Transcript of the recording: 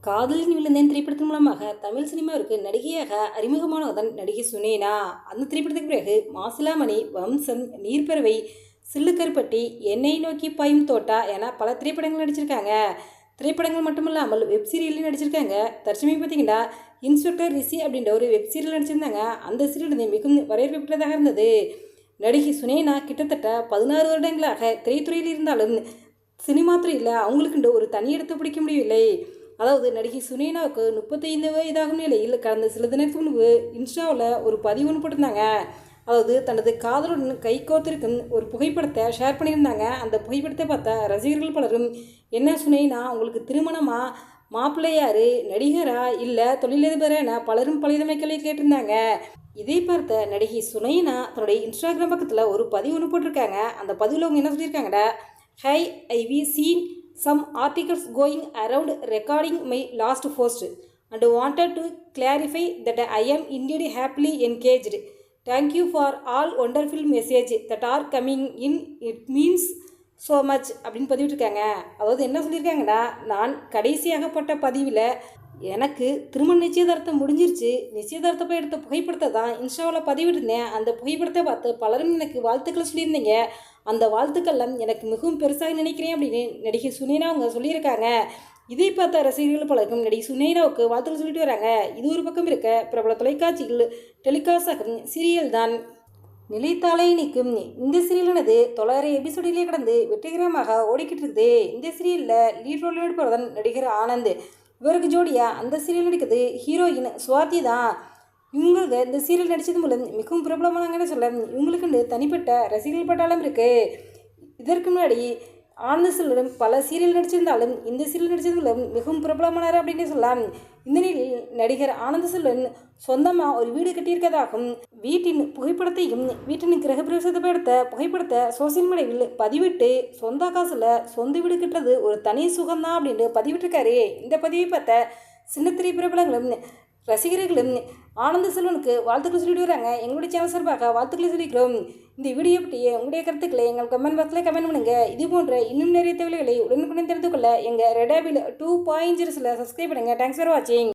காதலின் விழுந்தேன் திரைப்படத்தின் மூலமாக தமிழ் சினிமாவிற்கு நடிகையாக அறிமுகமானவர்தான் நடிகை சுனேனா. அந்த திரைப்படத்துக்கு பிறகு மாசிலாமணி, வம்சம், நீர்ப்பறவை, சில்லுக்கருப்பட்டி, என்னை நோக்கி பாயும் தோட்டா என பல திரைப்படங்கள் நடிச்சிருக்காங்க. திரைப்படங்கள் மட்டுமல்லாமல் வெப் சீரியல்லையும் நடிச்சிருக்காங்க. தற்சமயம் பார்த்தீங்கன்னா இன்ஸ்பெக்டர் ரிஷி அப்படின்ற ஒரு வெப் சீரியல் நடிச்சிருந்தாங்க. அந்த சீரியல் மிகவும் வரவேற்பு பெற்றதாக இருந்தது. நடிகை சுனேனா கிட்டத்தட்ட 16 வருடங்களாக திரைத்துறையில் இருந்தாலும் சினிமா துறையில் அவங்களுக்குண்டு ஒரு தனி இடத்தை பிடிக்க முடியவில்லை. அதாவது நடிகை சுனேனாவுக்கு 35 வயதாகும் நிலையில் கடந்த சில தினத்துக்கு முன்பு இன்ஸ்டாவில் ஒரு பதிவு ஒன்று போட்டிருந்தாங்க. அதாவது தனது காதலுடன் கை கோத்திருக்கும் ஒரு புகைப்படத்தை ஷேர் பண்ணியிருந்தாங்க. அந்த புகைப்படத்தை பார்த்த ரசிகர்கள் பலரும், என்ன சுனேனா உங்களுக்கு திருமணமா, மாப்பிள்ளை யாரு, நடிகரா இல்லை தொழிலதிபரா என பலரும் பலவிதமைகளை கேட்டிருந்தாங்க. இதை பார்த்த நடிகை சுனேனா தன்னுடைய இன்ஸ்டாகிராம் பக்கத்தில் ஒரு பதிவு ஒன்று போட்டிருக்காங்க. அந்த பதிவில் அவங்க என்ன சொல்லியிருக்காங்கடா, hi I seen some articles going around regarding my last post and wanted to clarify that I am indeed happily engaged. Thank you for all wonderful messages that are coming in. It means so much அப்படின்னு பதிவிட்டிருக்காங்க. அதாவது என்ன சொல்லியிருக்காங்கன்னா, நான் கடைசியாக போட்ட பதிவில் எனக்கு திருமண நிச்சயதார்த்தம் முடிஞ்சிருச்சு, நிச்சயதார்த்தப்போ எடுத்த புகைப்படத்தை தான் இன்ஸ்டாவில் பதிவிட்டிருந்தேன். அந்த புகைப்படத்தை பார்த்து பலரும் எனக்கு வாழ்த்துக்களை சொல்லியிருந்தீங்க. அந்த வாழ்த்துக்கள்லாம் எனக்கு மிகவும் பெருசாக நினைக்கிறேன் அப்படின்னு நடிகை சுனேனா அவங்க சொல்லியிருக்காங்க. இதை பார்த்த ரசிகர்கள் பலருக்கும் நடிகை சுனேனாவுக்கு வாழ்த்துக்கள் சொல்லிட்டு வராங்க. இது ஒரு பக்கம் இருக்க, பிரபல தொலைக்காட்சிகள் டெலிகாஸ்ட் ஆகும் சீரியல் தான் நிலைத்தாலே நிற்கும். இந்த சீரியலானது 900 எபிசோடிலே கடந்து வெற்றிகரமாக ஓடிக்கிட்டு இருக்குது. இந்த சீரியலில் லீட் ரோல் நடிப்பவர்தான் நடிகர் ஆனந்த். இவருக்கு ஜோடியாக அந்த சீரியல் நடிக்கிறது ஹீரோயின் சுவாதி தான். இவங்களுக்கு இந்த சீரியல் நடித்தது மூலம் மிகவும் பிரபலமானங்கன்னு சொல்ல இவங்களுக்கு தனிப்பட்ட ரசிகர்கள் பட்டாளம் இருக்குது. இதற்கு முன்னாடி ஆனந்த் செல்வன் பல சீரியல் நடிச்சிருந்தாலும் இந்த சீரியல் நடித்தது மூலம் மிகவும் பிரபலமானார் அப்படின்னு சொல்லலாம். இந்த நிலையில் நடிகர் ஆனந்த் செல்வன் சொந்தமாக ஒரு வீடு கட்டியிருக்கதாகவும், வீட்டின் புகைப்படத்தையும் வீட்டின் கிரகப்பிரவேசத்தை எடுத்த புகைப்படத்தை சோசியல் மீடியாவில் பதிவிட்டு சொந்த காசில் சொந்த வீடு கட்டுறது ஒரு தனி சுகம்தான் அப்படின்னு பதிவிட்டிருக்காரு. இந்த பதிவை பார்த்த சின்னத்திரை பிரபலங்களும் ரசிகர்களும் ஆனந்த் செல்வனுக்கு வாழ்த்துக்கள் சொல்லிட்டு வராங்க. எங்களுடைய சேனல் சார்பாக வாழ்த்துக்களை சொல்லிக்கிறோம். இந்த வீடியோ பற்றிய உங்களுடைய கருத்துக்களை எங்கள் கமெண்ட் பாக்ஸில் கமெண்ட் பண்ணுங்கள். இது போன்ற இன்னும் நிறைய தகவல்களை உடனுக்குடன் தெரிந்து கொள்ள எங்கள் ரெடாபில் 2.0 சப்ஸ்கிரைப் பண்ணுங்கள். தேங்க்ஸ் ஃபார் வாட்சிங்.